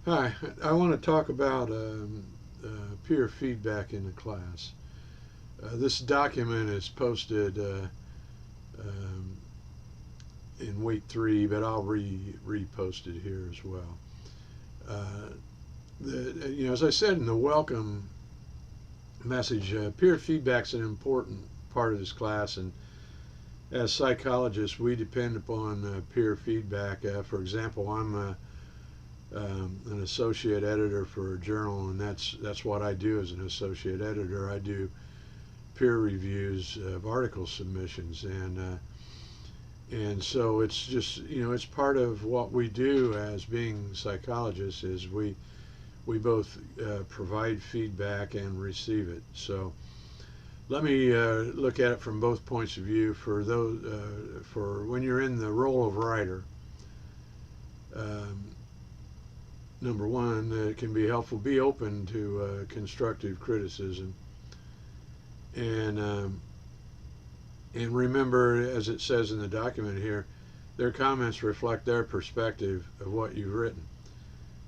Hi, I want to talk about peer feedback in the class. This document is posted um, in week 3, but I'll repost it here as well. Uh, as I said in the welcome message, peer feedback is an important part of this class, and as psychologists, we depend upon peer feedback. For example, I'm an associate editor for a journal, and that's what I do as an associate editor. I do peer reviews of article submissions, and so it's just it's part of what we do as being psychologists. Is we both provide feedback and receive it. So let me look at it from both points of view. For those for when you're in the role of writer. Um, Number one, it can be helpful. Be open to constructive criticism, and um, and remember, as it says in the document here, their comments reflect their perspective of what you've written.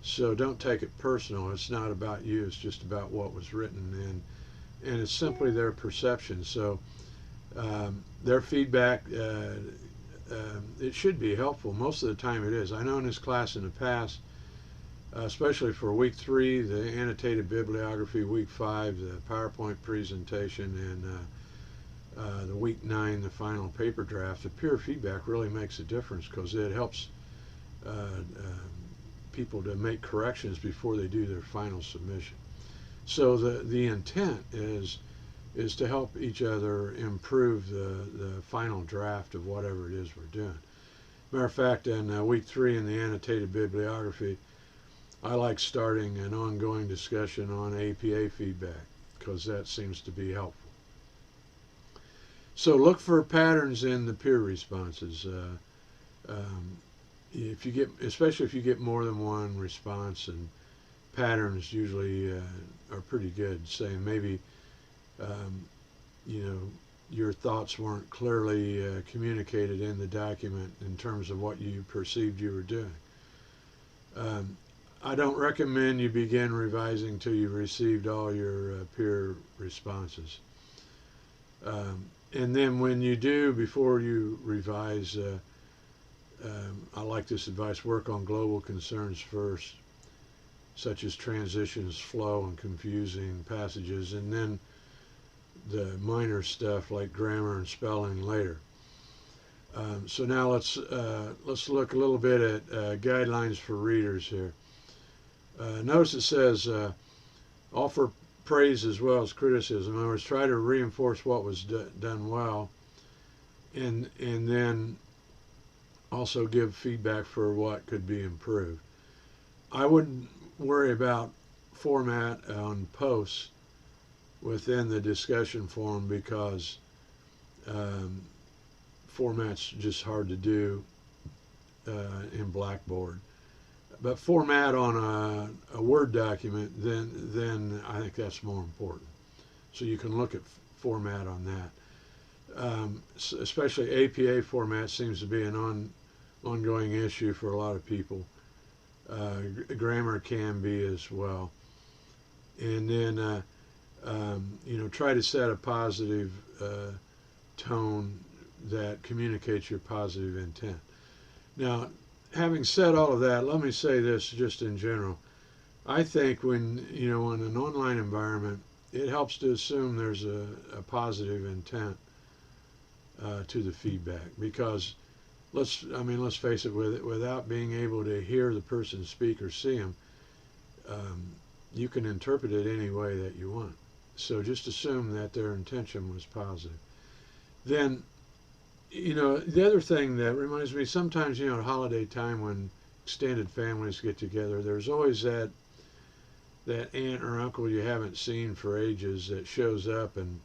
So don't take it personal. It's not about you. It's just about what was written, and it's simply their perception. So their feedback, it should be helpful. Most of the time, it is. I know in this class in the past, especially for week 3, the annotated bibliography, week 5, the PowerPoint presentation, and the week 9, the final paper draft, the peer feedback really makes a difference because it helps people to make corrections before they do their final submission. So the intent is to help each other improve the final draft of whatever it is we're doing. Matter of fact, in week 3 in the annotated bibliography, I like starting an ongoing discussion on APA feedback because that seems to be helpful. So look for patterns in the peer responses. If you get, especially if you get more than one response, and patterns usually are pretty good. Saying maybe um, you know your thoughts weren't clearly communicated in the document in terms of what you perceived you were doing. I don't recommend you begin revising till you've received all your peer responses. And then when you do, before you revise, I like this advice: work on global concerns first, such as transitions, flow, and confusing passages, and then the minor stuff like grammar and spelling later. So now let's look a little bit at guidelines for readers here. Notice it says offer praise as well as criticism. In other words, try to reinforce what was done well, and then also give feedback for what could be improved. I wouldn't worry about format on posts within the discussion forum because format's just hard to do in Blackboard. But format on a Word document, then I think that's more important. So you can look at format on that. Especially APA format seems to be an ongoing issue for a lot of people. Grammar can be as well. And then try to set a positive tone that communicates your positive intent. Now, having said all of that, let me say this just in general. I think when, in an online environment, it helps to assume there's a positive intent to the feedback, because let's face it, without being able to hear the person speak or see them, you can interpret it any way that you want. So just assume that their intention was positive. Then, the other thing that reminds me, sometimes, at holiday time when extended families get together, there's always that aunt or uncle you haven't seen for ages that shows up, and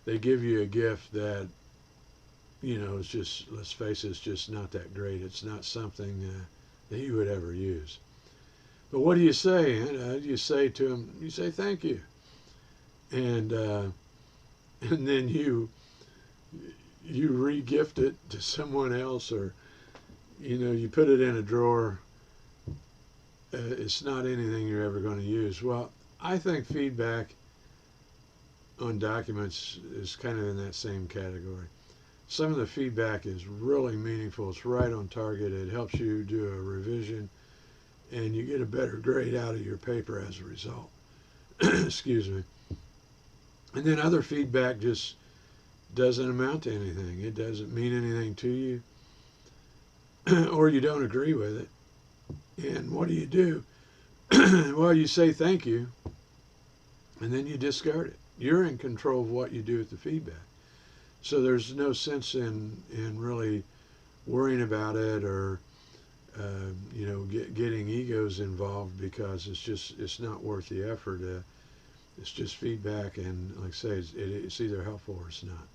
they give you a gift that, it's just, let's face it, it's just not that great. It's not something that you would ever use. But what do you say? You say to them, you say thank you, and then you re-gift it to someone else, or you put it in a drawer it's not anything you're ever going to use. Well, I think feedback on documents is kind of in that same category. Some of the feedback is really meaningful. It's right on target. It helps you do a revision, and you get a better grade out of your paper as a result. Excuse me. And then other feedback just doesn't amount to anything. It doesn't mean anything to you, or you don't agree with it. And what do? Well, you say thank you, and then you discard it. You're in control of what you do with the feedback. So there's no sense in really worrying about it, or getting egos involved, because it's not worth the effort. It's just feedback, and like I say, it's either helpful or it's not.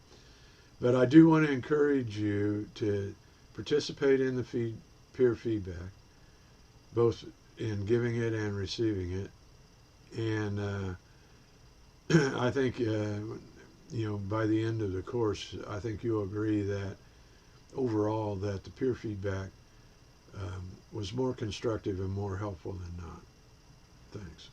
But I do want to encourage you to participate in the peer feedback, both in giving it and receiving it. And I think by the end of the course, I think you'll agree that overall that the peer feedback was more constructive and more helpful than not. Thanks.